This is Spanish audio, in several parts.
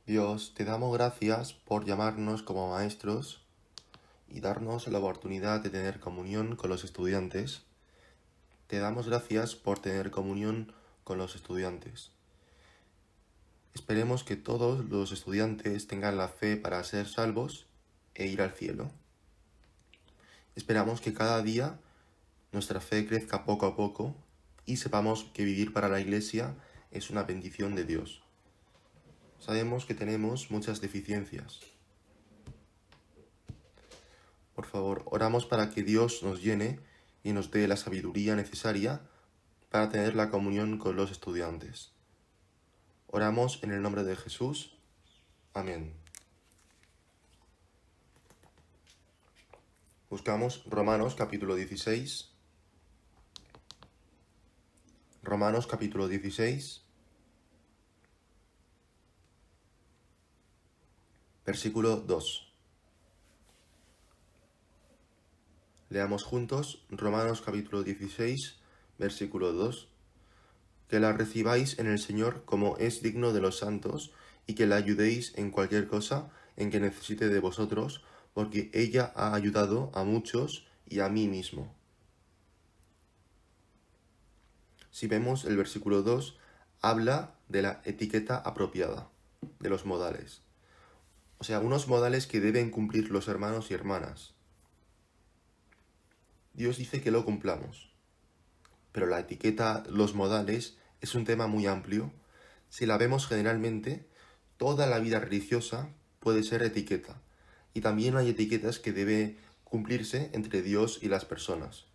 Dios, te damos gracias por llamarnos como maestros y darnos la oportunidad de tener comunión con los estudiantes. Te damos gracias por tener comunión con los estudiantes. Esperemos que todos los estudiantes tengan la fe para ser salvos e ir al cielo. Esperamos que cada día nuestra fe crezca poco a poco y sepamos que vivir para la Iglesia es una bendición de Dios. Sabemos que tenemos muchas deficiencias. Por favor, oramos para que Dios nos llene y nos dé la sabiduría necesaria para tener la comunión con los estudiantes. Oramos en el nombre de Jesús. Amén. Buscamos Romanos capítulo 16. Romanos capítulo 16. Versículo 2. Leamos juntos Romanos capítulo 16, versículo 2. Que la recibáis en el Señor como es digno de los santos, y que la ayudéis en cualquier cosa en que necesite de vosotros, porque ella ha ayudado a muchos y a mí mismo. Si vemos el versículo 2, habla de la etiqueta apropiada, de los modales. O sea, unos modales que deben cumplir los hermanos y hermanas. Dios dice que lo cumplamos, pero la etiqueta, los modales, es un tema muy amplio. Si la vemos generalmente, toda la vida religiosa puede ser etiqueta, y también hay etiquetas que deben cumplirse entre Dios y las personas,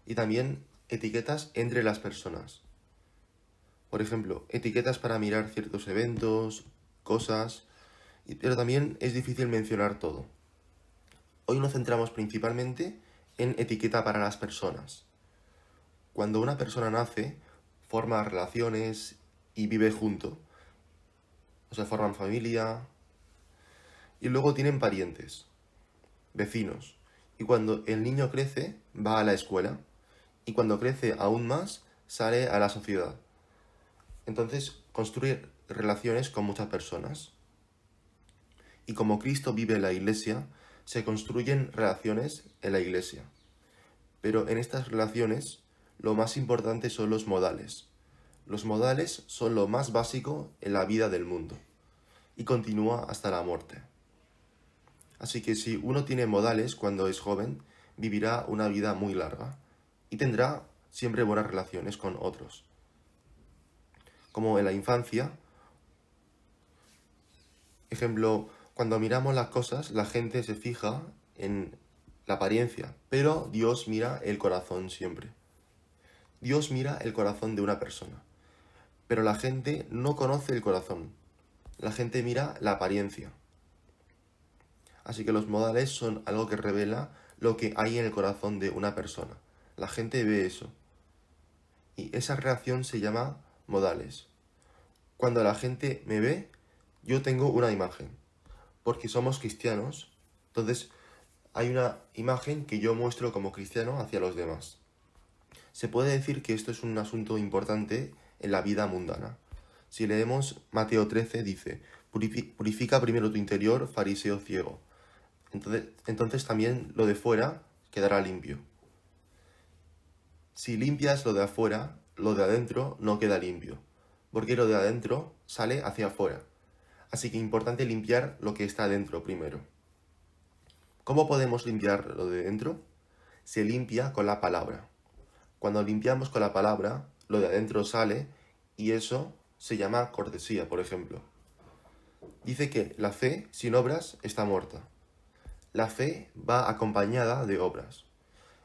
y también etiquetas entre las personas. Por ejemplo, etiquetas para mirar ciertos eventos, cosas, pero también es difícil mencionar todo. Hoy nos centramos principalmente en etiqueta para las personas. Cuando una persona nace, forma relaciones y vive junto. O sea, forman familia y luego tienen parientes, vecinos. Y cuando el niño crece, va a la escuela. Y cuando crece aún más, sale a la sociedad. Entonces, construye relaciones con muchas personas. Y como Cristo vive en la iglesia, se construyen relaciones en la iglesia. Pero en estas relaciones, lo más importante son los modales. Los modales son lo más básico en la vida del mundo y continúa hasta la muerte. Así que si uno tiene modales cuando es joven, vivirá una vida muy larga y tendrá siempre buenas relaciones con otros. Como en la infancia, ejemplo, cuando miramos las cosas, la gente se fija en la apariencia, pero Dios mira el corazón siempre. Dios mira el corazón de una persona, pero la gente no conoce el corazón. La gente mira la apariencia. Así que los modales son algo que revela lo que hay en el corazón de una persona. La gente ve eso. Y esa reacción se llama modales. Cuando la gente me ve, yo tengo una imagen. Porque somos cristianos, entonces hay una imagen que yo muestro como cristiano hacia los demás. Se puede decir que esto es un asunto importante en la vida mundana. Si leemos Mateo 13, dice, purifica primero tu interior, fariseo ciego. Entonces también lo de fuera quedará limpio. Si limpias lo de afuera, lo de adentro no queda limpio, porque lo de adentro sale hacia afuera. Así que es importante limpiar lo que está adentro primero. ¿Cómo podemos limpiar lo de dentro? Se limpia con la palabra. Cuando limpiamos con la palabra, lo de adentro sale y eso se llama cortesía, por ejemplo. Dice que la fe sin obras está muerta. La fe va acompañada de obras.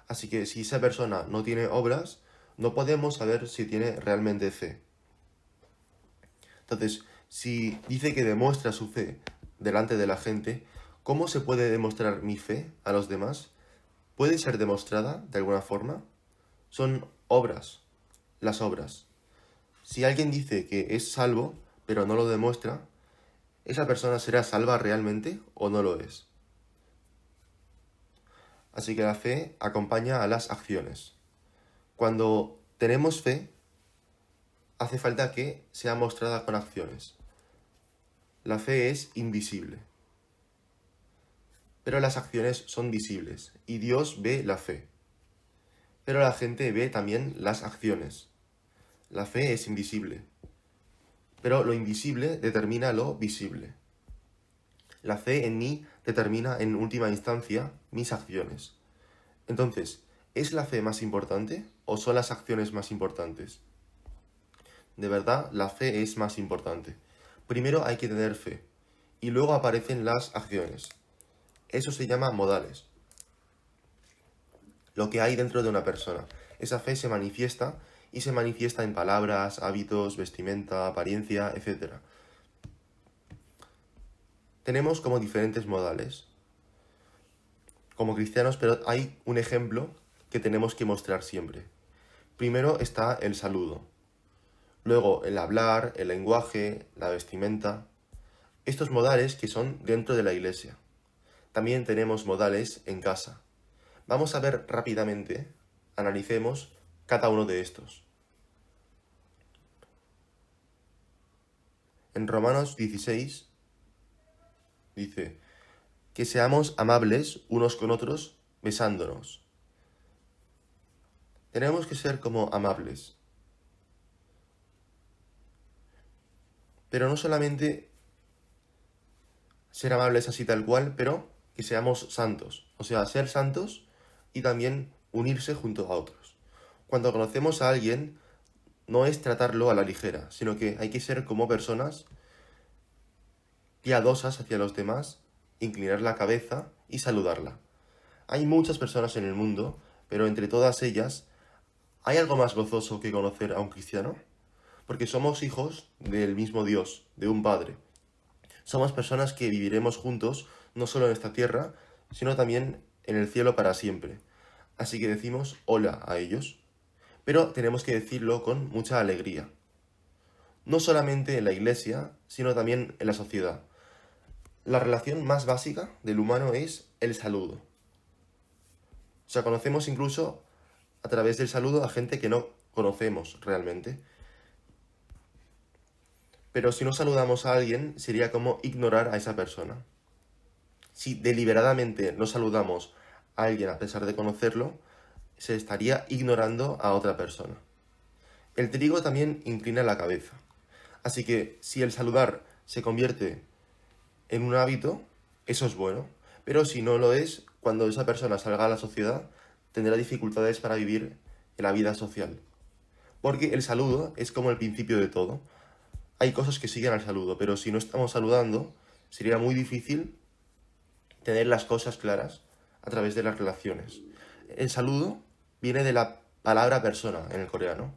Así que si esa persona no tiene obras, no podemos saber si tiene realmente fe. Entonces, si dice que demuestra su fe delante de la gente, ¿cómo se puede demostrar mi fe a los demás? ¿Puede ser demostrada de alguna forma? Son obras, las obras. Si alguien dice que es salvo, pero no lo demuestra, ¿esa persona será salva realmente o no lo es? Así que la fe acompaña a las acciones. Cuando tenemos fe, hace falta que sea mostrada con acciones. La fe es invisible, pero las acciones son visibles y Dios ve la fe. Pero la gente ve también las acciones. La fe es invisible, pero lo invisible determina lo visible. La fe en mí determina en última instancia mis acciones. Entonces, ¿es la fe más importante o son las acciones más importantes? De verdad, la fe es más importante. Primero hay que tener fe y luego aparecen las acciones. Eso se llama modales. Lo que hay dentro de una persona. Esa fe se manifiesta y se manifiesta en palabras, hábitos, vestimenta, apariencia, etc. Tenemos como diferentes modales, como cristianos, pero hay un ejemplo que tenemos que mostrar siempre. Primero está el saludo, luego el hablar, el lenguaje, la vestimenta, estos modales que son dentro de la iglesia. También tenemos modales en casa. Vamos a ver rápidamente, analicemos cada uno de estos. En Romanos 16 dice que seamos amables unos con otros besándonos. Tenemos que ser como amables. Pero no solamente ser amables así tal cual, pero que seamos santos. O sea, ser santos y también unirse junto a otros. Cuando conocemos a alguien, no es tratarlo a la ligera, sino que hay que ser como personas piadosas hacia los demás, inclinar la cabeza y saludarla. Hay muchas personas en el mundo, pero entre todas ellas, ¿hay algo más gozoso que conocer a un cristiano? Porque somos hijos del mismo Dios, de un Padre. Somos personas que viviremos juntos, no solo en esta tierra, sino también en el cielo para siempre. Así que decimos hola a ellos, pero tenemos que decirlo con mucha alegría. No solamente en la iglesia, sino también en la sociedad. La relación más básica del humano es el saludo. O sea, conocemos incluso a través del saludo a gente que no conocemos realmente. Pero si no saludamos a alguien, sería como ignorar a esa persona. Si deliberadamente no saludamos a alguien a pesar de conocerlo, se estaría ignorando a otra persona. El trigo también inclina la cabeza. Así que si el saludar se convierte en un hábito, eso es bueno. Pero si no lo es, cuando esa persona salga a la sociedad, tendrá dificultades para vivir en la vida social. Porque el saludo es como el principio de todo. Hay cosas que siguen al saludo, pero si no estamos saludando, sería muy difícil tener las cosas claras a través de las relaciones. El saludo viene de la palabra persona en el coreano.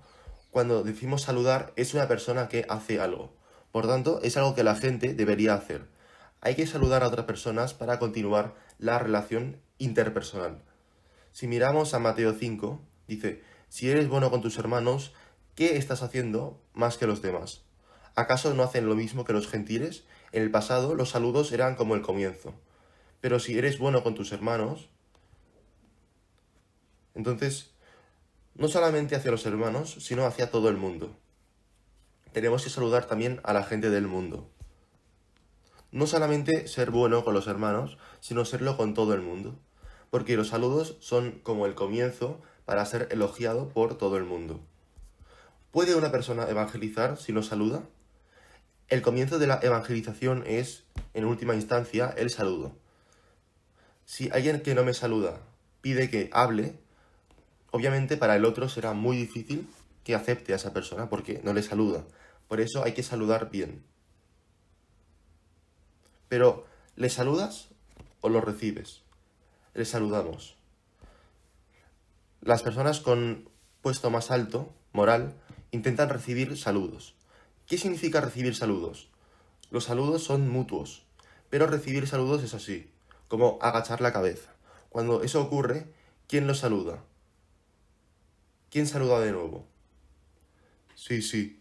Cuando decimos saludar, es una persona que hace algo. Por tanto, es algo que la gente debería hacer. Hay que saludar a otras personas para continuar la relación interpersonal. Si miramos a Mateo 5, dice, si eres bueno con tus hermanos, ¿qué estás haciendo más que los demás? ¿Acaso no hacen lo mismo que los gentiles? En el pasado los saludos eran como el comienzo. Pero si eres bueno con tus hermanos, entonces no solamente hacia los hermanos, sino hacia todo el mundo. Tenemos que saludar también a la gente del mundo. No solamente ser bueno con los hermanos, sino serlo con todo el mundo. Porque los saludos son como el comienzo para ser elogiado por todo el mundo. ¿Puede una persona evangelizar si no saluda? El comienzo de la evangelización es, en última instancia, el saludo. Si alguien que no me saluda pide que hable, obviamente para el otro será muy difícil que acepte a esa persona porque no le saluda. Por eso hay que saludar bien. Pero, ¿le saludas o lo recibes? Le saludamos. Las personas con puesto más alto, moral, intentan recibir saludos. ¿Qué significa recibir saludos? Los saludos son mutuos, pero recibir saludos es así, como agachar la cabeza. Cuando eso ocurre, ¿quién los saluda? ¿Quién saluda de nuevo? Sí, sí.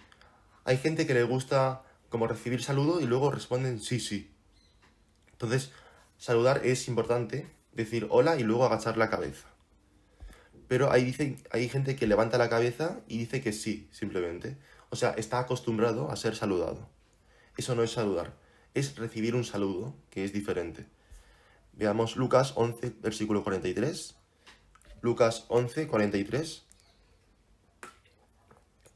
Hay gente que le gusta como recibir saludo y luego responden sí, sí. Entonces, saludar es importante, decir hola y luego agachar la cabeza. Pero hay gente que levanta la cabeza y dice que sí, simplemente. O sea, está acostumbrado a ser saludado. Eso no es saludar. es recibir un saludo, que es diferente. Veamos Lucas 11, versículo 43. Lucas 11, 43.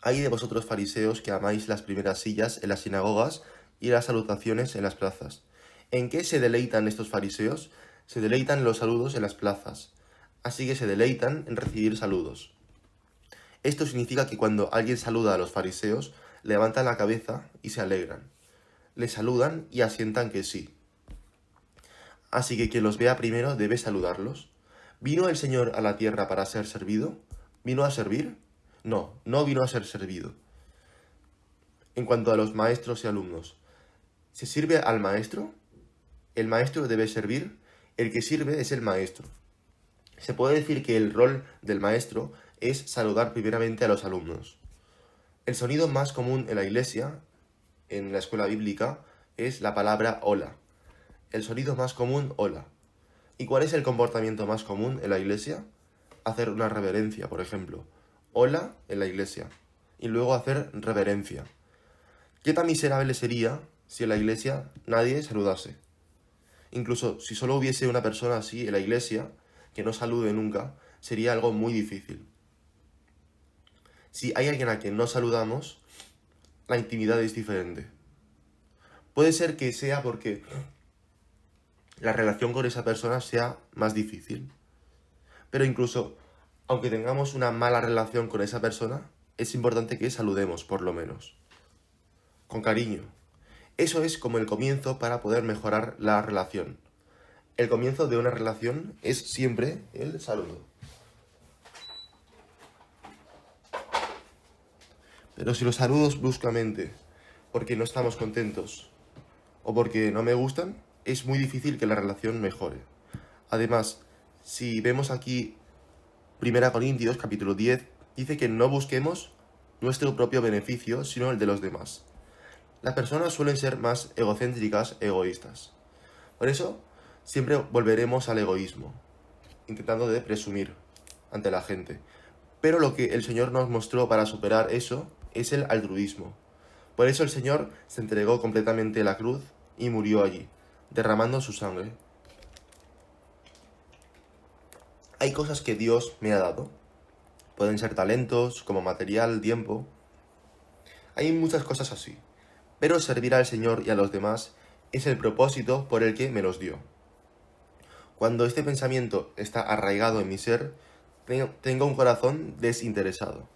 Ay de vosotros fariseos que amáis las primeras sillas en las sinagogas y las salutaciones en las plazas. ¿En qué se deleitan estos fariseos? Se deleitan en los saludos en las plazas. Así que se deleitan en recibir saludos. Esto significa que cuando alguien saluda a los fariseos, levantan la cabeza y se alegran. Les saludan y asientan que sí. Así que quien los vea primero debe saludarlos. ¿Vino el Señor a la tierra para ser servido? ¿Vino a servir? No, no vino a ser servido. En cuanto a los maestros y alumnos, ¿se sirve al maestro? El maestro debe servir, el que sirve es el maestro. Se puede decir que el rol del maestro es saludar primeramente a los alumnos. El sonido más común en la iglesia, en la escuela bíblica, es la palabra hola. El sonido más común, hola. ¿Y cuál es el comportamiento más común en la iglesia? Hacer una reverencia, por ejemplo. Hola en la iglesia. Y luego hacer reverencia. ¿Qué tan miserable sería si en la iglesia nadie saludase? Incluso si solo hubiese una persona así en la iglesia, que no salude nunca, sería algo muy difícil. Si hay alguien a quien no saludamos, la intimidad es diferente. Puede ser que sea porque la relación con esa persona sea más difícil. Pero incluso, aunque tengamos una mala relación con esa persona, es importante que saludemos, por lo menos. Con cariño. Eso es como el comienzo para poder mejorar la relación. El comienzo de una relación es siempre el saludo. Pero si los saludos bruscamente, porque no estamos contentos o porque no me gustan, es muy difícil que la relación mejore. Además, si vemos aquí 1 Corintios capítulo 10, dice que no busquemos nuestro propio beneficio, sino el de los demás. Las personas suelen ser más egocéntricas, egoístas. Por eso, siempre volveremos al egoísmo, intentando de presumir ante la gente. Pero lo que el Señor nos mostró para superar eso es el altruismo. Por eso el Señor se entregó completamente a la cruz y murió allí, derramando su sangre. Hay cosas que Dios me ha dado. Pueden ser talentos, como material, tiempo. Hay muchas cosas así. Pero servir al Señor y a los demás es el propósito por el que me los dio. Cuando este pensamiento está arraigado en mi ser, tengo un corazón desinteresado.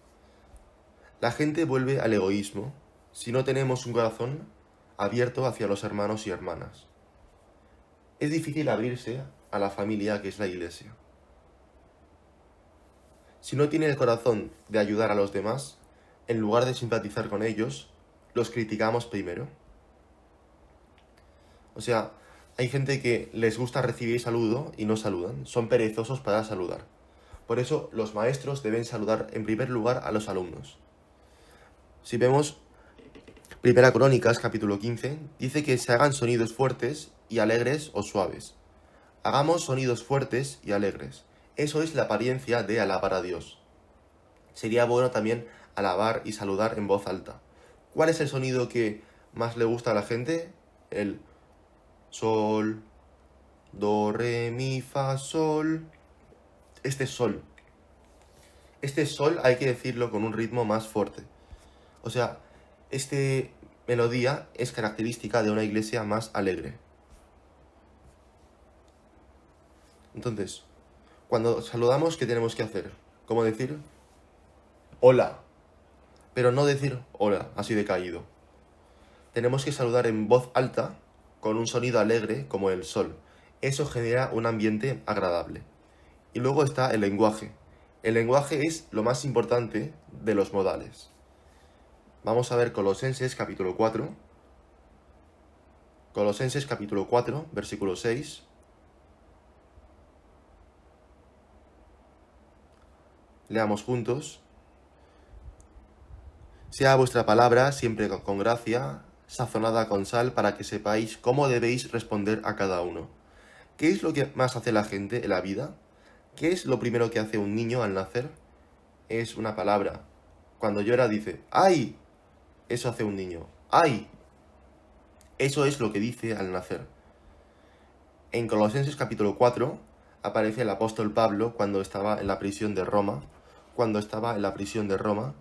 La gente vuelve al egoísmo si no tenemos un corazón abierto hacia los hermanos y hermanas. Es difícil abrirse a la familia que es la iglesia. Si no tiene el corazón de ayudar a los demás, en lugar de simpatizar con ellos, los criticamos primero. O sea, hay gente que les gusta recibir saludo y no saludan, son perezosos para saludar. Por eso los maestros deben saludar en primer lugar a los alumnos. Si vemos 1 Crónicas capítulo 15, dice que se hagan sonidos fuertes y alegres o suaves. Hagamos sonidos fuertes y alegres. Eso es la apariencia de alabar a Dios. Sería bueno también alabar y saludar en voz alta. ¿Cuál es el sonido que más le gusta a la gente? El sol, do, re, mi, fa, sol. Este sol hay que decirlo con un ritmo más fuerte. O sea, esta melodía es característica de una iglesia más alegre. Entonces, cuando saludamos, ¿qué tenemos que hacer? ¿Cómo decir? Hola. Pero no decir hola, así de caído. Tenemos que saludar en voz alta, con un sonido alegre como el sol. Eso genera un ambiente agradable. Y luego está el lenguaje. El lenguaje es lo más importante de los modales. Vamos a ver Colosenses capítulo 4. Colosenses capítulo 4, versículo 6. Leamos juntos. Sea vuestra palabra siempre con gracia, sazonada con sal, para que sepáis cómo debéis responder a cada uno. ¿Qué es lo que más hace la gente en la vida? ¿Qué es lo primero que hace un niño al nacer? Es una palabra. Cuando llora dice, ¡ay! Eso hace un niño. ¡Ay! Eso es lo que dice al nacer. En Colosenses capítulo 4 aparece el apóstol Pablo cuando estaba en la prisión de Roma. Cuando estaba en la prisión de Roma,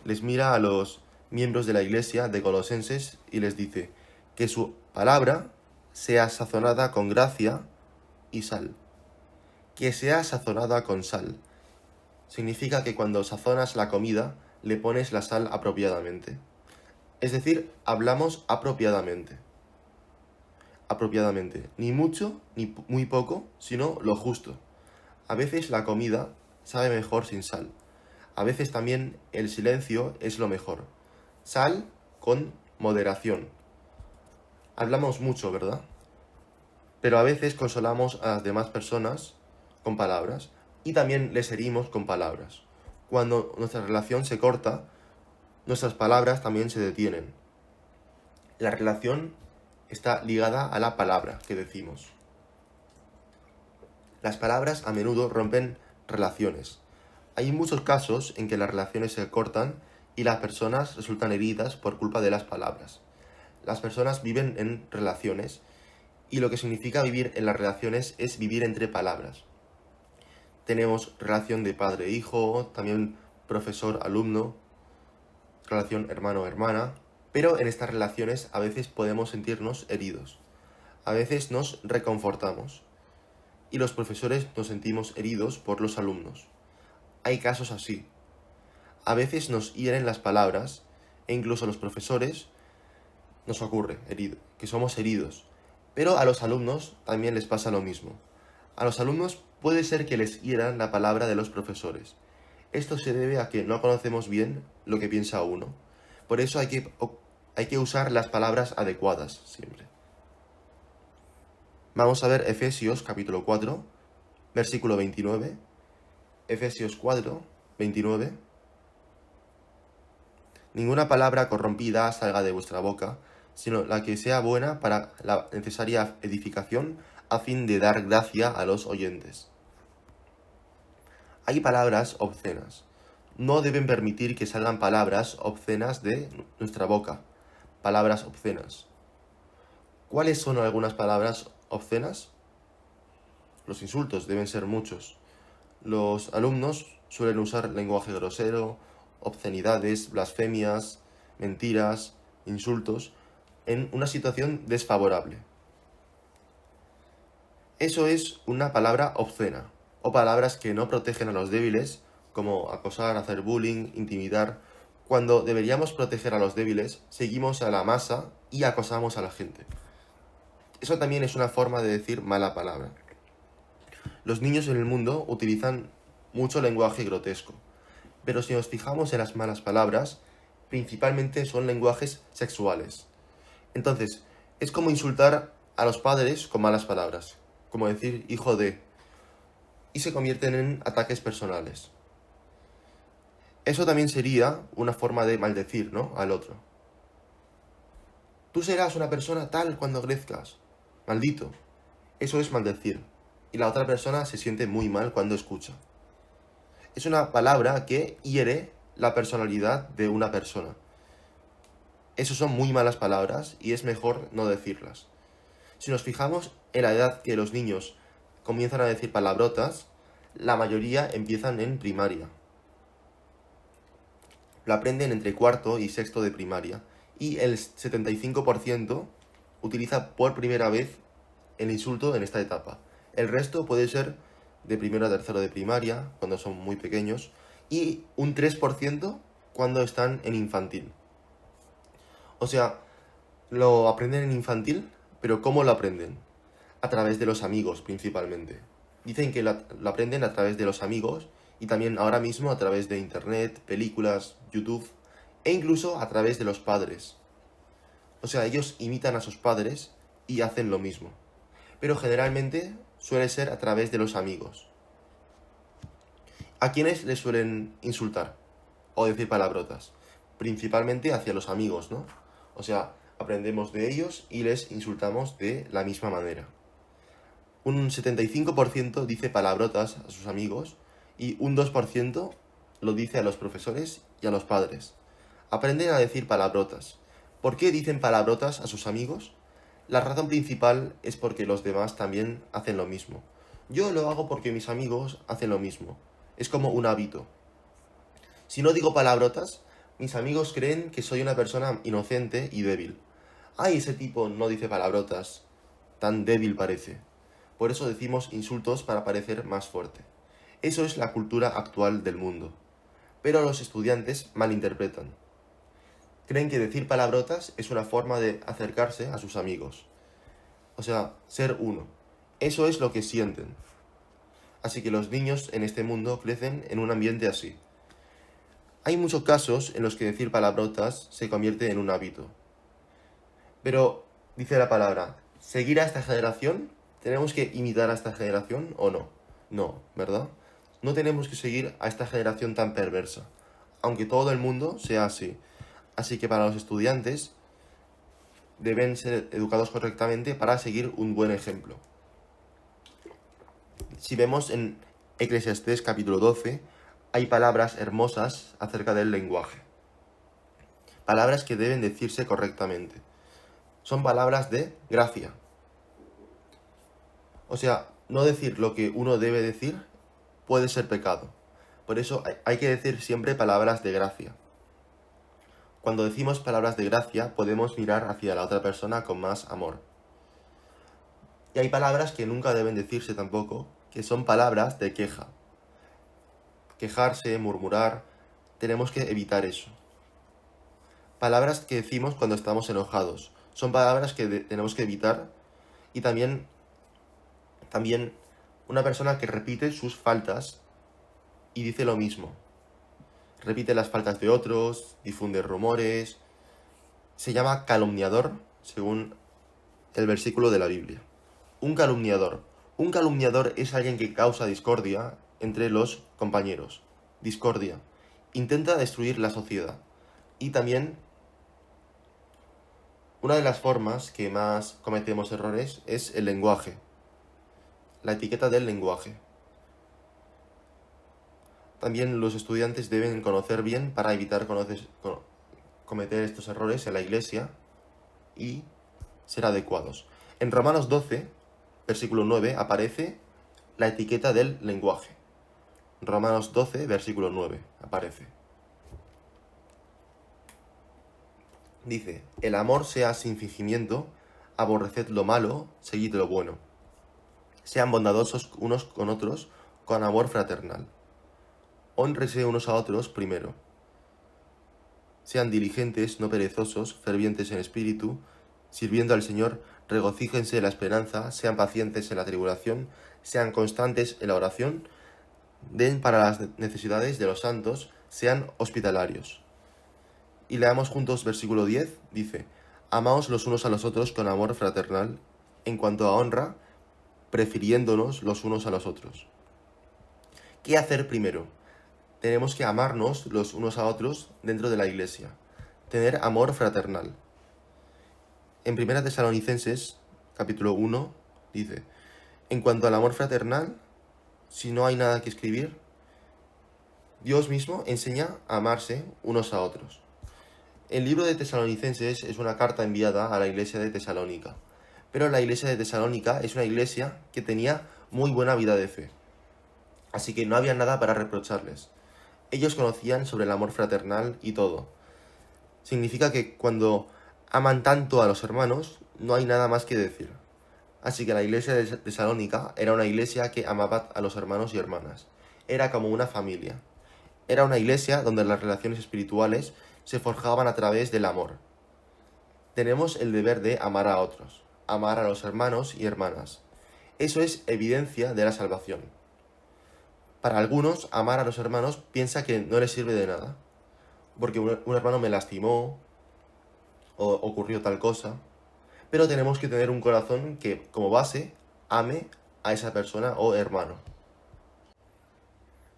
les mira a los miembros de la iglesia de Colosenses y les dice que su palabra sea sazonada con gracia y sal. Que sea sazonada con sal. Significa que cuando sazonas la comida, le pones la sal apropiadamente. Es decir, hablamos apropiadamente. Apropiadamente. Ni mucho, ni muy poco, sino lo justo. A veces la comida sabe mejor sin sal. A veces también el silencio es lo mejor. Sal con moderación. Hablamos mucho, ¿verdad? Pero a veces consolamos a las demás personas con palabras y también les herimos con palabras. Cuando nuestra relación se corta, nuestras palabras también se detienen. La relación está ligada a la palabra que decimos. Las palabras a menudo rompen relaciones. Hay muchos casos en que las relaciones se cortan y las personas resultan heridas por culpa de las palabras. Las personas viven en relaciones y lo que significa vivir en las relaciones es vivir entre palabras. Tenemos relación de padre-hijo, también profesor-alumno, relación hermano-hermana, pero en estas relaciones a veces podemos sentirnos heridos. A veces nos reconfortamos y los profesores nos sentimos heridos por los alumnos. Hay casos así. A veces nos hieren las palabras e incluso a los profesores nos ocurre que somos heridos. Pero a los alumnos también les pasa lo mismo. A los alumnos puede ser que les hieran la palabra de los profesores. Esto se debe a que no conocemos bien lo que piensa uno. Por eso hay que usar las palabras adecuadas siempre. Vamos a ver Efesios capítulo 4, versículo 29. Efesios 4, 29. Ninguna palabra corrompida salga de vuestra boca, sino la que sea buena para la necesaria edificación, a fin de dar gracia a los oyentes. Hay palabras obscenas. No deben permitir que salgan palabras obscenas de nuestra boca. Palabras obscenas. ¿Cuáles son algunas palabras obscenas? Los insultos deben ser muchos. Los alumnos suelen usar lenguaje grosero, obscenidades, blasfemias, mentiras, insultos, en una situación desfavorable. Eso es una palabra obscena, o palabras que no protegen a los débiles, como acosar, hacer bullying, intimidar. Cuando deberíamos proteger a los débiles, seguimos a la masa y acosamos a la gente. Eso también es una forma de decir mala palabra. Los niños en el mundo utilizan mucho lenguaje grotesco, pero si nos fijamos en las malas palabras, principalmente son lenguajes sexuales. Entonces, es como insultar a los padres con malas palabras, como decir hijo de, y se convierten en ataques personales. Eso también sería una forma de maldecir, ¿no?, al otro. Tú serás una persona tal cuando crezcas. Maldito. Eso es maldecir. Y la otra persona se siente muy mal cuando escucha. Es una palabra que hiere la personalidad de una persona. Esas son muy malas palabras y es mejor no decirlas. Si nos fijamos en la edad que los niños comienzan a decir palabrotas, la mayoría empiezan en primaria. Lo aprenden entre cuarto y sexto de primaria y el 75% utiliza por primera vez el insulto en esta etapa. El resto puede ser de primero a tercero de primaria, cuando son muy pequeños, y un 3% cuando están en infantil. O sea, lo aprenden en infantil, pero ¿cómo lo aprenden? A través de los amigos, principalmente. Dicen que lo aprenden a través de los amigos y también ahora mismo a través de internet, películas, YouTube e incluso a través de los padres. O sea, ellos imitan a sus padres y hacen lo mismo. Pero generalmente suele ser a través de los amigos. ¿A quiénes les suelen insultar o decir palabrotas? Principalmente hacia los amigos, ¿no? O sea, aprendemos de ellos y les insultamos de la misma manera. Un 75% dice palabrotas a sus amigos y un 2% lo dice a los profesores y a los padres. Aprenden a decir palabrotas, ¿Por qué dicen palabrotas a sus amigos? La razón principal es porque los demás también hacen lo mismo. Yo lo hago porque mis amigos hacen lo mismo. Es como un hábito. Si no digo palabrotas, mis amigos creen que soy una persona inocente y débil. Ay, ese tipo no dice palabrotas. Tan débil parece. Por eso decimos insultos para parecer más fuerte. Eso es la cultura actual del mundo. Pero los estudiantes malinterpretan. Creen que decir palabrotas es una forma de acercarse a sus amigos. O sea, ser uno. Eso es lo que sienten. Así que los niños en este mundo crecen en un ambiente así. Hay muchos casos en los que decir palabrotas se convierte en un hábito. Pero, dice la palabra, ¿seguir a esta generación? ¿Tenemos que imitar a esta generación o no? No, ¿verdad? No tenemos que seguir a esta generación tan perversa, aunque todo el mundo sea así. Así que para los estudiantes deben ser educados correctamente para seguir un buen ejemplo. Si vemos en Eclesiastés capítulo 12, hay palabras hermosas acerca del lenguaje. Palabras que deben decirse correctamente. Son palabras de gracia. O sea, no decir lo que uno debe decir puede ser pecado. Por eso hay que decir siempre palabras de gracia. Cuando decimos palabras de gracia, podemos mirar hacia la otra persona con más amor. Y hay palabras que nunca deben decirse tampoco, que son palabras de queja. Quejarse, murmurar, tenemos que evitar eso. Palabras que decimos cuando estamos enojados, son palabras que tenemos que evitar. Y también una persona que repite sus faltas y dice lo mismo. Repite las faltas de otros, difunde rumores. Se llama calumniador, según el versículo de la Biblia. Un calumniador. Un calumniador es alguien que causa discordia entre los compañeros. Discordia. Intenta destruir la sociedad. Y también, una de las formas que más cometemos errores es el lenguaje. La etiqueta del lenguaje. También los estudiantes deben conocer bien para evitar cometer estos errores en la iglesia y ser adecuados. En Romanos 12, versículo 9, aparece la etiqueta del lenguaje. Romanos 12, versículo 9, aparece. Dice, el amor sea sin fingimiento, aborreced lo malo, seguid lo bueno. Sean bondadosos unos con otros, con amor fraternal. Hónrese unos a otros primero. Sean diligentes, no perezosos, fervientes en espíritu, sirviendo al Señor, regocíjense en la esperanza, sean pacientes en la tribulación, sean constantes en la oración, den para las necesidades de los santos, sean hospitalarios. Y leamos juntos versículo 10, dice, amaos los unos a los otros con amor fraternal, en cuanto a honra, prefiriéndonos los unos a los otros. ¿Qué hacer primero? Tenemos que amarnos los unos a otros dentro de la iglesia, tener amor fraternal. En 1 Tesalonicenses, capítulo 1, dice, en cuanto al amor fraternal, si no hay nada que escribir, Dios mismo enseña a amarse unos a otros. El libro de Tesalonicenses es una carta enviada a la iglesia de Tesalónica, pero la iglesia de Tesalónica es una iglesia que tenía muy buena vida de fe, así que no había nada para reprocharles. Ellos conocían sobre el amor fraternal y todo. Significa que cuando aman tanto a los hermanos, no hay nada más que decir. Así que la iglesia de Tesalónica era una iglesia que amaba a los hermanos y hermanas. Era como una familia. Era una iglesia donde las relaciones espirituales se forjaban a través del amor. Tenemos el deber de amar a otros, amar a los hermanos y hermanas. Eso es evidencia de la salvación. Para algunos, amar a los hermanos piensa que no les sirve de nada, porque un hermano me lastimó o ocurrió tal cosa, pero tenemos que tener un corazón que, como base, ame a esa persona o hermano.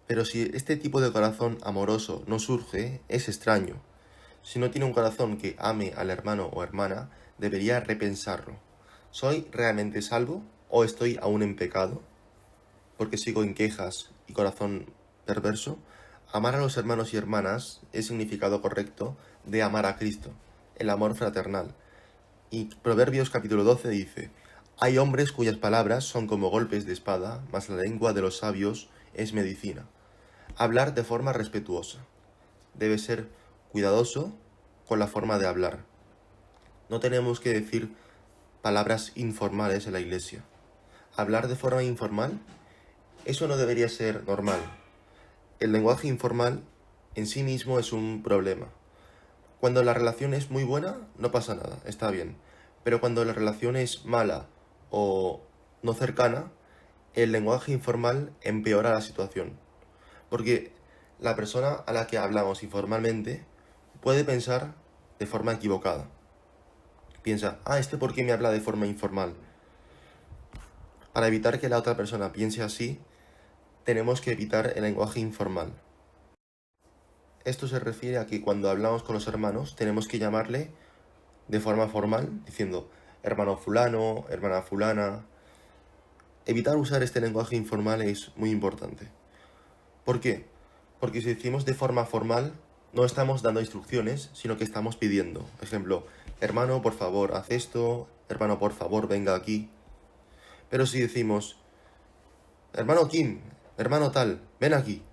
Pero si este tipo de corazón amoroso no surge, es extraño. Si no tiene un corazón que ame al hermano o hermana, debería repensarlo. ¿Soy realmente salvo o estoy aún en pecado? Porque sigo en quejas y corazón perverso. Amar a los hermanos y hermanas es significado correcto de amar a Cristo. el amor fraternal. Y Proverbios capítulo 12 dice: hay hombres cuyas palabras son como golpes de espada, mas la lengua de los sabios es medicina. Hablar de forma respetuosa. Debe ser cuidadoso con la forma de hablar. No tenemos que decir palabras informales en la iglesia. Hablar de forma informal, eso no debería ser normal. El lenguaje informal en sí mismo es un problema. Cuando la relación es muy buena, no pasa nada, está bien. Pero cuando la relación es mala o no cercana, el lenguaje informal empeora la situación. Porque la persona a la que hablamos informalmente puede pensar de forma equivocada. Piensa, ¿este por qué me habla de forma informal? Para evitar que la otra persona piense así, tenemos que evitar el lenguaje informal. Esto se refiere a que cuando hablamos con los hermanos tenemos que llamarle de forma formal, diciendo hermano fulano, hermana fulana. Evitar usar este lenguaje informal es muy importante. ¿Por qué? Porque si decimos de forma formal, no estamos dando instrucciones, sino que estamos pidiendo. Por ejemplo, hermano, por favor, haz esto, hermano, por favor, venga aquí. Pero si decimos, hermano Kim, hermano tal, ven aquí.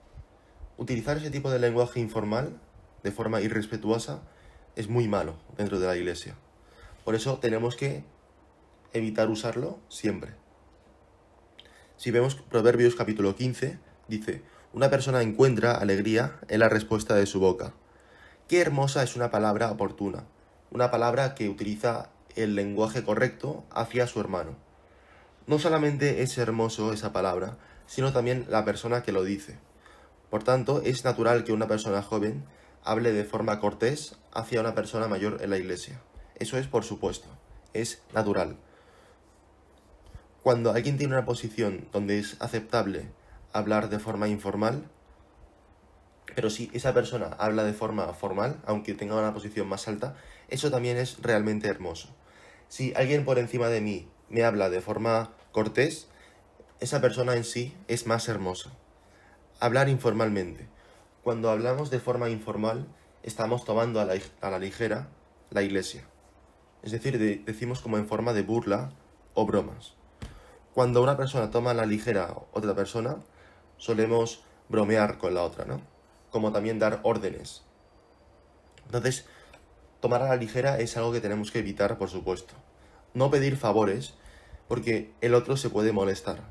Utilizar ese tipo de lenguaje informal, de forma irrespetuosa, es muy malo dentro de la iglesia. Por eso tenemos que evitar usarlo siempre. Si vemos Proverbios capítulo 15, dice: una persona encuentra alegría en la respuesta de su boca. Qué hermosa es una palabra oportuna, una palabra que utiliza el lenguaje correcto hacia su hermano. No solamente es hermoso esa palabra, sino también la persona que lo dice. Por tanto, es natural que una persona joven hable de forma cortés hacia una persona mayor en la iglesia. Eso es por supuesto, es natural. Cuando alguien tiene una posición donde es aceptable hablar de forma informal, pero si esa persona habla de forma formal, aunque tenga una posición más alta, eso también es realmente hermoso. Si alguien por encima de mí me habla de forma cortés, esa persona en sí es más hermosa. Hablar informalmente. Cuando hablamos de forma informal, estamos tomando a la ligera la iglesia. Es decir, decimos como en forma de burla o bromas. Cuando una persona toma a la ligera a otra persona, solemos bromear con la otra, ¿no? Como también dar órdenes. Entonces, tomar a la ligera es algo que tenemos que evitar, por supuesto. No pedir favores, porque el otro se puede molestar.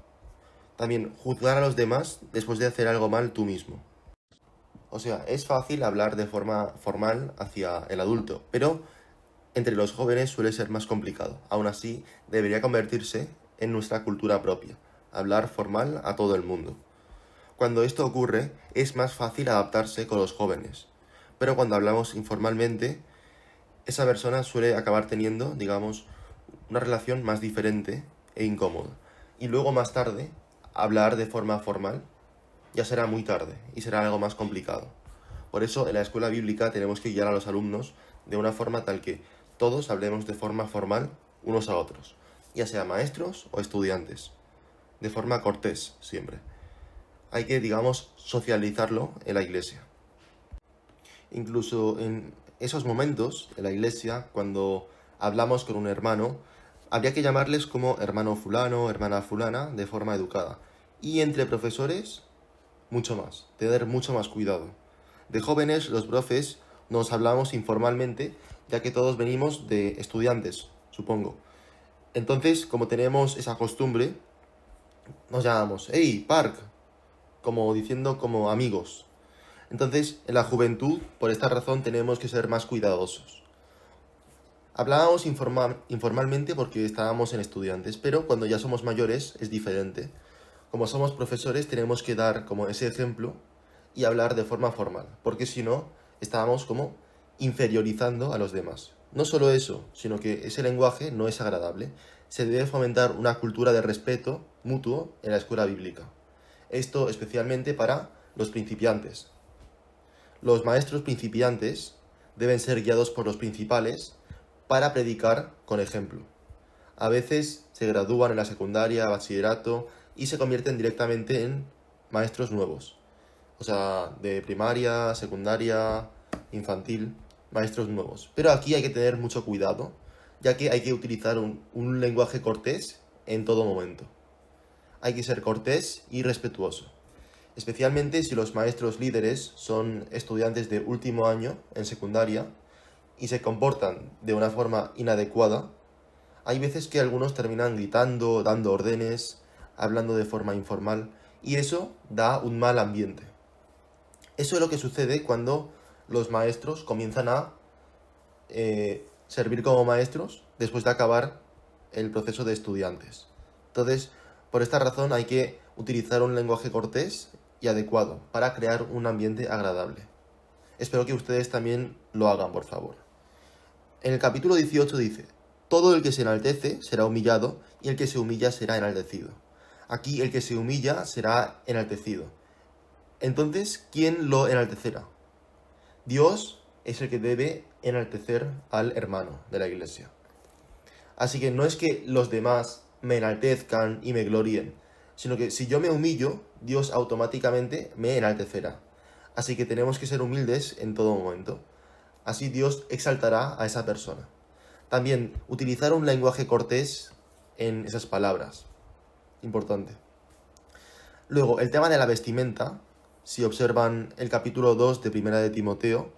También juzgar a los demás después de hacer algo mal tú mismo. O sea, es fácil hablar de forma formal hacia el adulto, pero entre los jóvenes suele ser más complicado. Aún así, debería convertirse en nuestra cultura propia, hablar formal a todo el mundo. Cuando esto ocurre, es más fácil adaptarse con los jóvenes, pero cuando hablamos informalmente, esa persona suele acabar teniendo, digamos, una relación más diferente e incómoda. Y luego más tarde, hablar de forma formal ya será muy tarde y será algo más complicado. Por eso en la escuela bíblica tenemos que guiar a los alumnos de una forma tal que todos hablemos de forma formal unos a otros, ya sea maestros o estudiantes, de forma cortés siempre. Hay que, digamos, socializarlo en la iglesia. Incluso en esos momentos, en la iglesia, cuando hablamos con un hermano, habría que llamarles como hermano fulano, hermana fulana, de forma educada. Y entre profesores, mucho más, tener mucho más cuidado. De jóvenes, los profes nos hablamos informalmente, ya que todos venimos de estudiantes, supongo. Entonces, como tenemos esa costumbre, nos llamamos, hey, Park, como diciendo como amigos. Entonces, en la juventud, por esta razón, tenemos que ser más cuidadosos. Hablábamos informalmente porque estábamos en estudiantes, pero cuando ya somos mayores es diferente. Como somos profesores, tenemos que dar como ese ejemplo y hablar de forma formal, porque si no, estábamos como inferiorizando a los demás. No solo eso, sino que ese lenguaje no es agradable. Se debe fomentar una cultura de respeto mutuo en la escuela bíblica. Esto especialmente para los principiantes. Los maestros principiantes deben ser guiados por los principales para predicar con ejemplo. A veces se gradúan en la secundaria, bachillerato y se convierten directamente en maestros nuevos. O sea, de primaria, secundaria, infantil. maestros nuevos. Pero aquí hay que tener mucho cuidado, ya que hay que utilizar un lenguaje cortés en todo momento. Hay que ser cortés y respetuoso, especialmente si los maestros líderes son estudiantes de último año en secundaria y se comportan de una forma inadecuada. Hay veces que algunos terminan gritando, dando órdenes, hablando de forma informal, y eso da un mal ambiente. Eso es lo que sucede cuando los maestros comienzan a servir como maestros después de acabar el proceso de estudiantes. Entonces, por esta razón hay que utilizar un lenguaje cortés y adecuado para crear un ambiente agradable. Espero que ustedes también lo hagan, por favor. En el capítulo 18 dice: todo el que se enaltece será humillado, y el que se humilla será enaltecido. Aquí el que se humilla será enaltecido. Entonces, ¿quién lo enaltecerá? Dios es el que debe enaltecer al hermano de la iglesia. Así que no es que los demás me enaltezcan y me gloríen, sino que si yo me humillo, Dios automáticamente me enaltecerá. Así que tenemos que ser humildes en todo momento. Así Dios exaltará a esa persona. También utilizar un lenguaje cortés en esas palabras. Importante. Luego, el tema de la vestimenta. Si observan el capítulo 2 de Primera de Timoteo,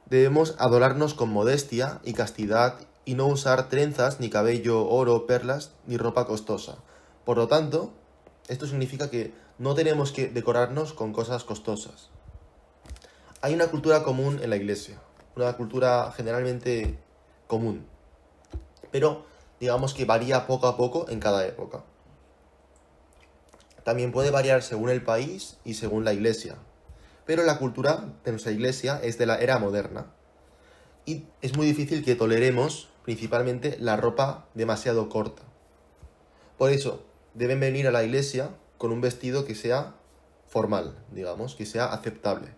debemos adorarnos con modestia y castidad y no usar trenzas, ni cabello, oro, perlas, ni ropa costosa. Por lo tanto, esto significa que no tenemos que decorarnos con cosas costosas. Hay una cultura común en la iglesia, una cultura generalmente común, pero digamos que varía poco a poco en cada época. También puede variar según el país y según la iglesia, pero la cultura de nuestra iglesia es de la era moderna y es muy difícil que toleremos principalmente la ropa demasiado corta. Por eso deben venir a la iglesia con un vestido que sea formal, digamos, que sea aceptable,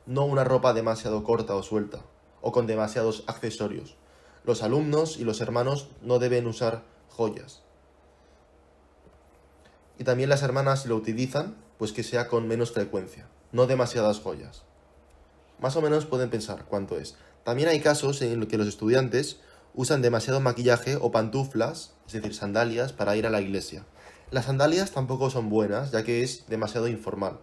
no una ropa demasiado corta o suelta o con demasiados accesorios. Los alumnos y los hermanos no deben usar joyas. Y también las hermanas, si lo utilizan, pues que sea con menos frecuencia, no demasiadas joyas. Más o menos pueden pensar cuánto es. También hay casos en los que los estudiantes usan demasiado maquillaje o pantuflas, es decir, sandalias, para ir a la iglesia. Las sandalias tampoco son buenas, ya que es demasiado informal.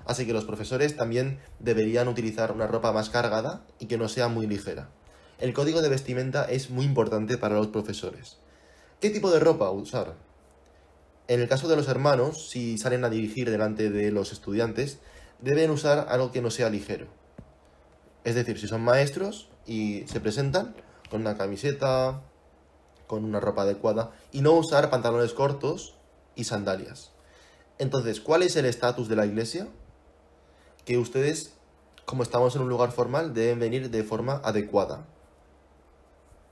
Así que los profesores también deberían utilizar una ropa más cargada y que no sea muy ligera. El código de vestimenta es muy importante para los profesores. ¿Qué tipo de ropa usar? En el caso de los hermanos, si salen a dirigir delante de los estudiantes, deben usar algo que no sea ligero. Es decir, si son maestros y se presentan con una camiseta, con una ropa adecuada, y no usar pantalones cortos y sandalias. Entonces, ¿cuál es el estatus de la iglesia? Que ustedes, como estamos en un lugar formal, deben venir de forma adecuada,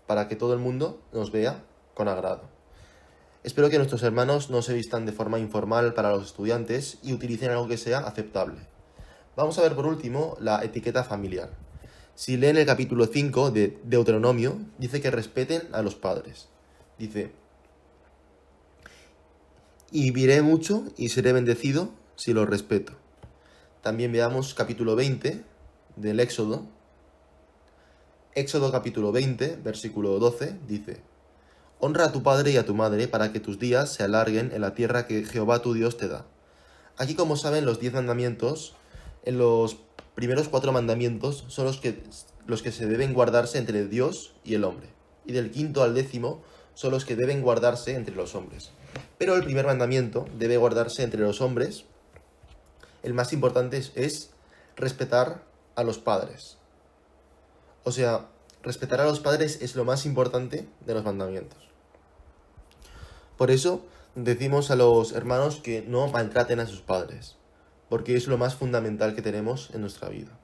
para que todo el mundo nos vea con agrado. Espero que nuestros hermanos no se vistan de forma informal para los estudiantes y utilicen algo que sea aceptable. Vamos a ver por último la etiqueta familiar. Si leen el capítulo 5 de Deuteronomio, dice que respeten a los padres. Dice: y viviré mucho y seré bendecido si los respeto. También veamos capítulo 20 del Éxodo. Éxodo capítulo 20, versículo 12, dice: honra a tu padre y a tu madre para que tus días se alarguen en la tierra que Jehová tu Dios te da. Aquí, como saben, los 10 mandamientos, en los primeros 4 mandamientos son los que se deben guardarse entre Dios y el hombre. Y del 5º al 10º son los que deben guardarse entre los hombres. Pero el primer mandamiento debe guardarse entre los hombres. El más importante es respetar a los padres. O sea, respetar a los padres es lo más importante de los mandamientos. Por eso decimos a los hermanos que no maltraten a sus padres, porque es lo más fundamental que tenemos en nuestra vida.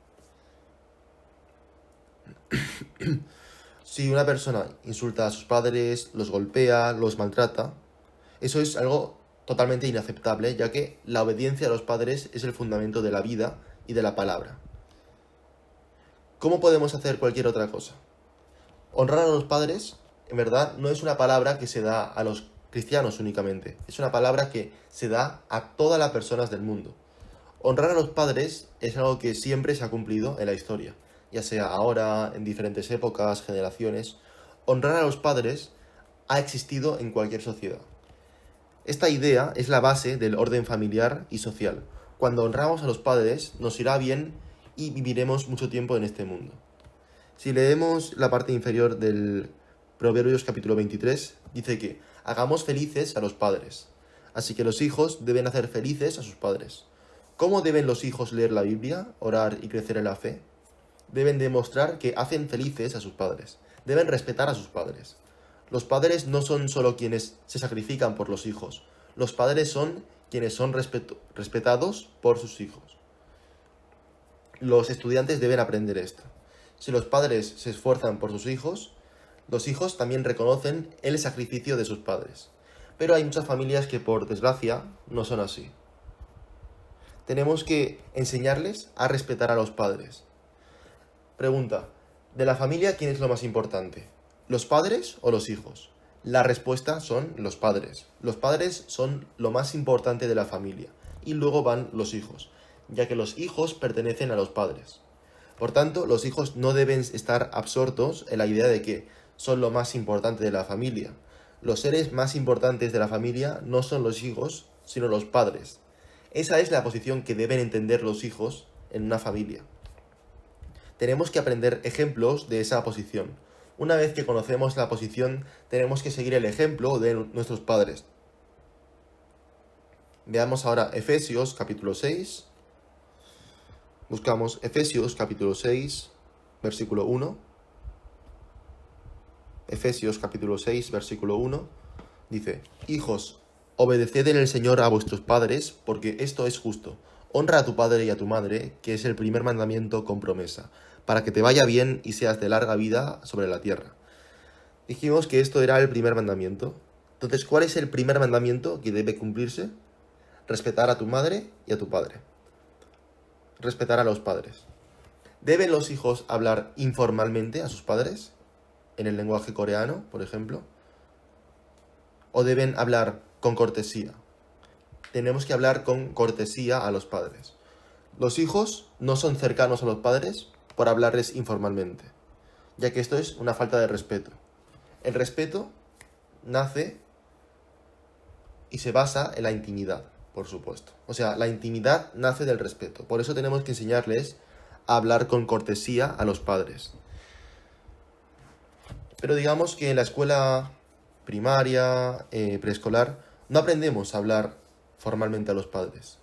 Si una persona insulta a sus padres, los golpea, los maltrata, eso es algo totalmente inaceptable, ya que la obediencia a los padres es el fundamento de la vida y de la palabra. ¿Cómo podemos hacer cualquier otra cosa? Honrar a los padres, en verdad, no es una palabra que se da a los cristianos únicamente, es una palabra que se da a todas las personas del mundo. Honrar a los padres es algo que siempre se ha cumplido en la historia. ya sea ahora, en diferentes épocas, generaciones, honrar a los padres ha existido en cualquier sociedad. Esta idea es la base del orden familiar y social. Cuando honramos a los padres, nos irá bien y viviremos mucho tiempo en este mundo. Si leemos la parte inferior del Proverbios capítulo 23, dice que hagamos felices a los padres. Así que los hijos deben hacer felices a sus padres. ¿Cómo deben los hijos leer la Biblia, orar y crecer en la fe? Deben demostrar que hacen felices a sus padres. Deben respetar a sus padres. Los padres no son solo quienes se sacrifican por los hijos. Los padres son quienes son respetados por sus hijos. Los estudiantes deben aprender esto. Si los padres se esfuerzan por sus hijos, los hijos también reconocen el sacrificio de sus padres. Pero hay muchas familias que, por desgracia, no son así. Tenemos que enseñarles a respetar a los padres. Pregunta: ¿de la familia quién es lo más importante? ¿Los padres o los hijos? La respuesta son los padres. Los padres son lo más importante de la familia. Y luego van los hijos, ya que los hijos pertenecen a los padres. Por tanto, los hijos no deben estar absortos en la idea de que son lo más importante de la familia. Los seres más importantes de la familia no son los hijos, sino los padres. Esa es la posición que deben entender los hijos en una familia. Tenemos que aprender ejemplos de esa posición. Una vez que conocemos la posición, tenemos que seguir el ejemplo de nuestros padres. Veamos ahora Efesios capítulo 6. Buscamos Efesios capítulo 6, versículo 1. Efesios capítulo 6, versículo 1. Dice: Hijos, obedeced en el Señor a vuestros padres, porque esto es justo. Honra a tu padre y a tu madre, que es el primer mandamiento con promesa, para que te vaya bien y seas de larga vida sobre la tierra. Dijimos que esto era el primer mandamiento. Entonces, ¿cuál es el primer mandamiento que debe cumplirse? Respetar a tu madre y a tu padre. Respetar a los padres. ¿Deben los hijos hablar informalmente a sus padres? En el lenguaje coreano, por ejemplo. ¿O deben hablar con cortesía? Tenemos que hablar con cortesía a los padres. Los hijos no son cercanos a los padres por hablarles informalmente, ya que esto es una falta de respeto. El respeto nace y se basa en la intimidad, por supuesto. O sea, la intimidad nace del respeto. Por eso tenemos que enseñarles a hablar con cortesía a los padres. Pero digamos que en la escuela primaria, preescolar, no aprendemos a hablar formalmente a los padres.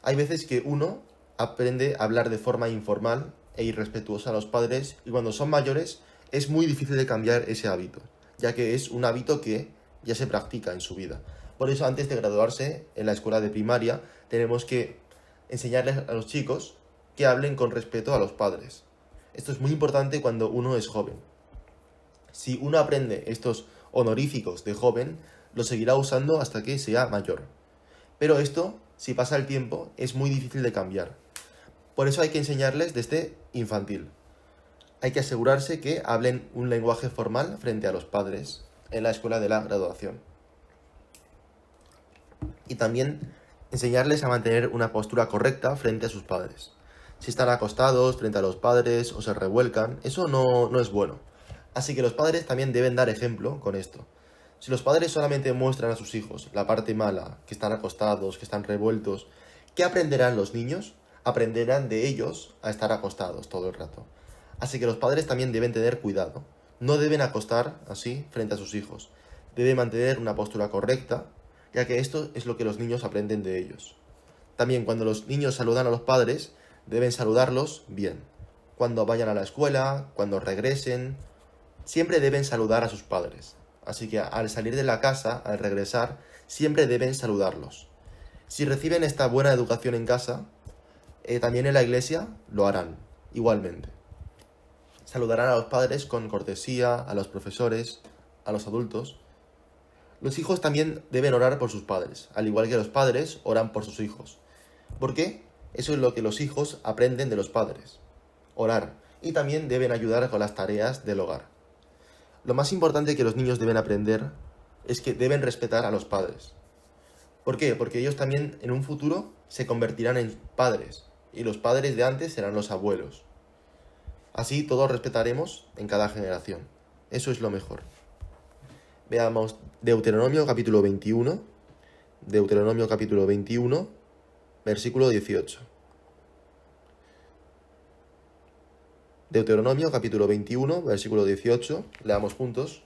Hay veces que uno aprende a hablar de forma informal e irrespetuosa a los padres, y cuando son mayores es muy difícil de cambiar ese hábito, ya que es un hábito que ya se practica en su vida. Por eso, antes de graduarse en la escuela de primaria, tenemos que enseñarles a los chicos que hablen con respeto a los padres. Esto es muy importante cuando uno es joven. Si uno aprende estos honoríficos de joven, lo seguirá usando hasta que sea mayor. Pero esto, si pasa el tiempo, es muy difícil de cambiar. Por eso hay que enseñarles desde infantil. Hay que asegurarse que hablen un lenguaje formal frente a los padres en la escuela de la graduación. Y también enseñarles a mantener una postura correcta frente a sus padres. Si están acostados frente a los padres o se revuelcan, eso no es bueno. Así que los padres también deben dar ejemplo con esto. Si los padres solamente muestran a sus hijos la parte mala, que están acostados, que están revueltos, ¿qué aprenderán los niños? Aprenderán de ellos a estar acostados todo el rato. Así que los padres también deben tener cuidado. No deben acostar así frente a sus hijos. Deben mantener una postura correcta, ya que esto es lo que los niños aprenden de ellos. También cuando los niños saludan a los padres, deben saludarlos bien. Cuando vayan a la escuela, cuando regresen, siempre deben saludar a sus padres. Así que al salir de la casa, al regresar, siempre deben saludarlos. Si reciben esta buena educación en casa, también en la iglesia lo harán, igualmente. Saludarán a los padres con cortesía, a los profesores, a los adultos. Los hijos también deben orar por sus padres, al igual que los padres oran por sus hijos. ¿Por qué? Eso es lo que los hijos aprenden de los padres, orar. Y también deben ayudar con las tareas del hogar. Lo más importante que los niños deben aprender es que deben respetar a los padres. ¿Por qué? Porque ellos también en un futuro se convertirán en padres, y los padres de antes serán los abuelos. Así todos respetaremos en cada generación. Eso es lo mejor. Veamos Deuteronomio capítulo 21. Deuteronomio capítulo 21, versículo 18. Deuteronomio capítulo 21, versículo 18. Leamos juntos.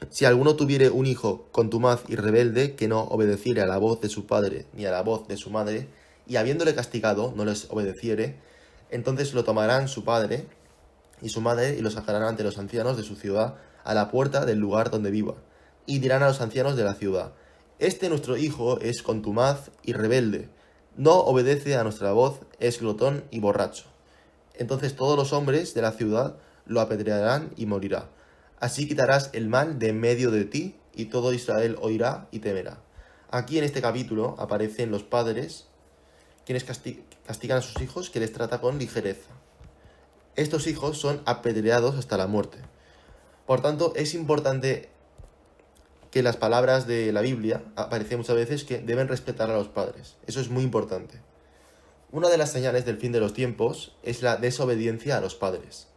Si alguno tuviere un hijo contumaz y rebelde, que no obedeciere a la voz de su padre ni a la voz de su madre, y habiéndole castigado no les obedeciere, entonces lo tomarán su padre y su madre y lo sacarán ante los ancianos de su ciudad a la puerta del lugar donde viva, y dirán a los ancianos de la ciudad: Este nuestro hijo es contumaz y rebelde, no obedece a nuestra voz, es glotón y borracho. Entonces todos los hombres de la ciudad lo apedrearán y morirá. Así quitarás el mal de en medio de ti, y todo Israel oirá y temerá. Aquí en este capítulo aparecen los padres, quienes castigan a sus hijos, que les trata con ligereza. Estos hijos son apedreados hasta la muerte. Por tanto, es importante que las palabras de la Biblia aparecen muchas veces que deben respetar a los padres. Eso es muy importante. Una de las señales del fin de los tiempos es la desobediencia a los padres.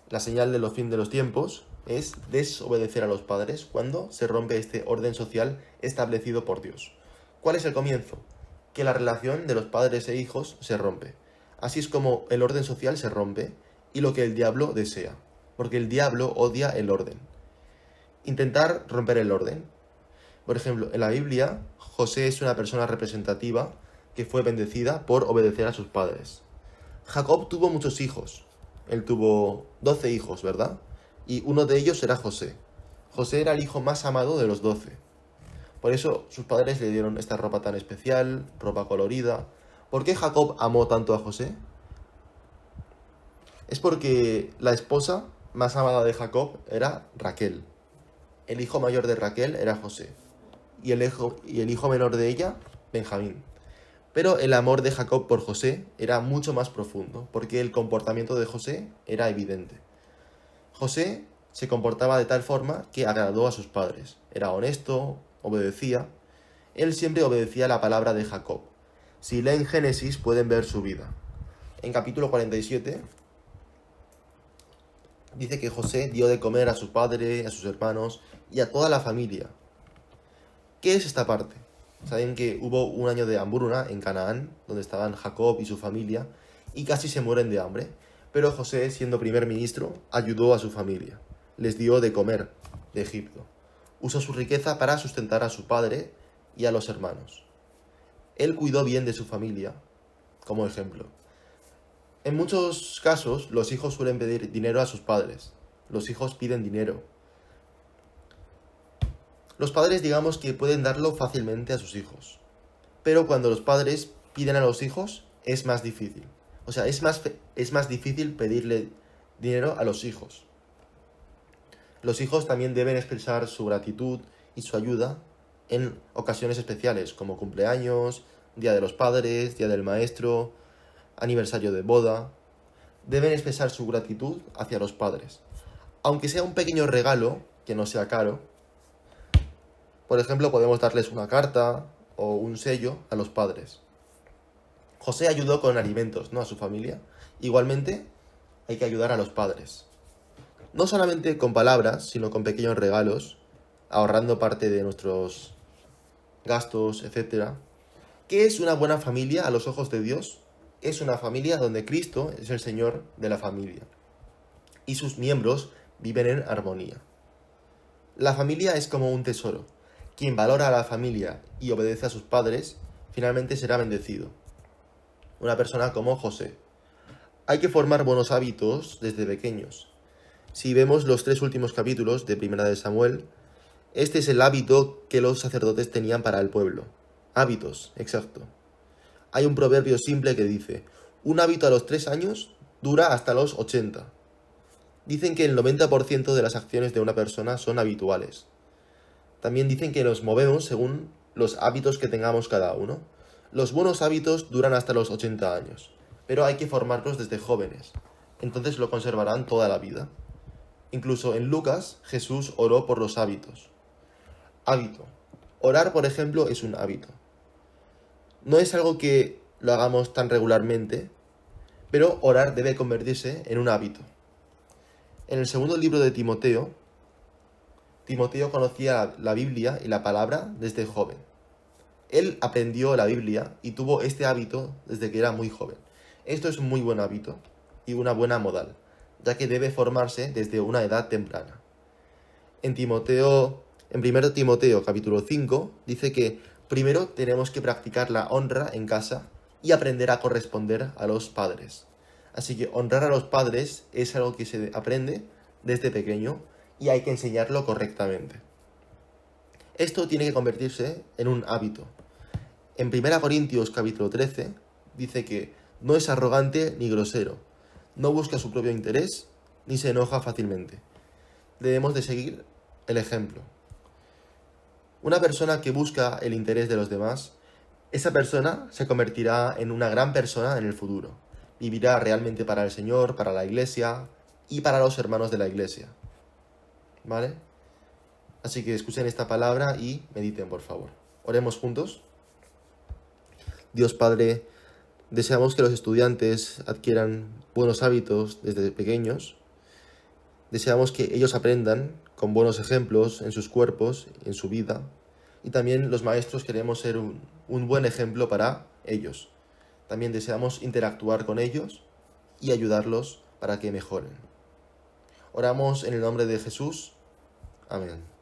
La señal del fin de los tiempos es desobedecer a los padres cuando se rompe este orden social establecido por Dios. ¿Cuál es el comienzo? Que la relación de los padres e hijos se rompe. Así es como el orden social se rompe y lo que el diablo desea, porque el diablo odia el orden. Intentar romper el orden. Por ejemplo, en la Biblia, José es una persona representativa que fue bendecida por obedecer a sus padres. Jacob tuvo muchos hijos. Él tuvo 12 hijos, ¿verdad? Y uno de ellos era José. José era el hijo más amado de los 12. Por eso sus padres le dieron esta ropa tan especial, ropa colorida. ¿Por qué Jacob amó tanto a José? Es porque la esposa más amada de Jacob era Raquel. El hijo mayor de Raquel era José. Y el hijo menor de ella, Benjamín. Pero el amor de Jacob por José era mucho más profundo, porque el comportamiento de José era evidente. José se comportaba de tal forma que agradó a sus padres. Era honesto, obedecía. Él siempre obedecía la palabra de Jacob. Si leen Génesis pueden ver su vida. En capítulo 47 dice que José dio de comer a su padre, a sus hermanos y a toda la familia. ¿Qué es esta parte? Saben que hubo un año de hambruna en Canaán, donde estaban Jacob y su familia, y casi se mueren de hambre. Pero José, siendo primer ministro, ayudó a su familia. Les dio de comer de Egipto. Usó su riqueza para sustentar a su padre y a los hermanos. Él cuidó bien de su familia, como ejemplo. En muchos casos, los hijos suelen pedir dinero a sus padres. Los hijos piden dinero. Los padres, digamos que pueden darlo fácilmente a sus hijos. Pero cuando los padres piden a los hijos, es más difícil. O sea, es más difícil pedirle dinero a los hijos. Los hijos también deben expresar su gratitud y su ayuda en ocasiones especiales, como cumpleaños, Día de los Padres, Día del Maestro, aniversario de boda. Deben expresar su gratitud hacia los padres. Aunque sea un pequeño regalo, que no sea caro. Por ejemplo, podemos darles una carta o un sello a los padres. José ayudó con alimentos, ¿no?, a su familia. Igualmente, hay que ayudar a los padres. No solamente con palabras, sino con pequeños regalos, ahorrando parte de nuestros gastos, etc. ¿Qué es una buena familia a los ojos de Dios? Es una familia donde Cristo es el Señor de la familia y sus miembros viven en armonía. La familia es como un tesoro. Quien valora a la familia y obedece a sus padres, finalmente será bendecido. Una persona como José. Hay que formar buenos hábitos desde pequeños. Si vemos los 3 últimos capítulos de Primera de Samuel, este es el hábito que los sacerdotes tenían para el pueblo. Hábitos, exacto. Hay un proverbio simple que dice: un hábito a los 3 años dura hasta los 80. Dicen que el 90% de las acciones de una persona son habituales. También dicen que nos movemos según los hábitos que tengamos cada uno. Los buenos hábitos duran hasta los 80 años, pero hay que formarlos desde jóvenes. Entonces lo conservarán toda la vida. Incluso en Lucas, Jesús oró por los hábitos. Hábito. Orar, por ejemplo, es un hábito. No es algo que lo hagamos tan regularmente, Pero orar debe convertirse en un hábito. En el segundo libro de Timoteo, Timoteo conocía la Biblia y la palabra desde joven. Él aprendió la Biblia y tuvo este hábito desde que era muy joven. Esto es un muy buen hábito y una buena modal, ya que debe formarse desde una edad temprana. En 1 Timoteo capítulo 5 dice que primero tenemos que practicar la honra en casa y aprender a corresponder a los padres. Así que honrar a los padres es algo que se aprende desde pequeño y hay que enseñarlo correctamente. Esto tiene que convertirse en un hábito. En 1 Corintios capítulo 13 dice que no es arrogante ni grosero, no busca su propio interés ni se enoja fácilmente. Debemos de seguir el ejemplo. Una persona que busca el interés de los demás, esa persona se convertirá en una gran persona en el futuro. Vivirá realmente para el Señor, para la iglesia y para los hermanos de la iglesia. ¿Vale? Así que escuchen esta palabra y mediten, por favor. Oremos juntos. Dios Padre, deseamos que los estudiantes adquieran buenos hábitos desde pequeños. Deseamos que ellos aprendan con buenos ejemplos en sus cuerpos, en su vida. Y también los maestros queremos ser un buen ejemplo para ellos. También deseamos interactuar con ellos y ayudarlos para que mejoren. Oramos en el nombre de Jesús. Amén.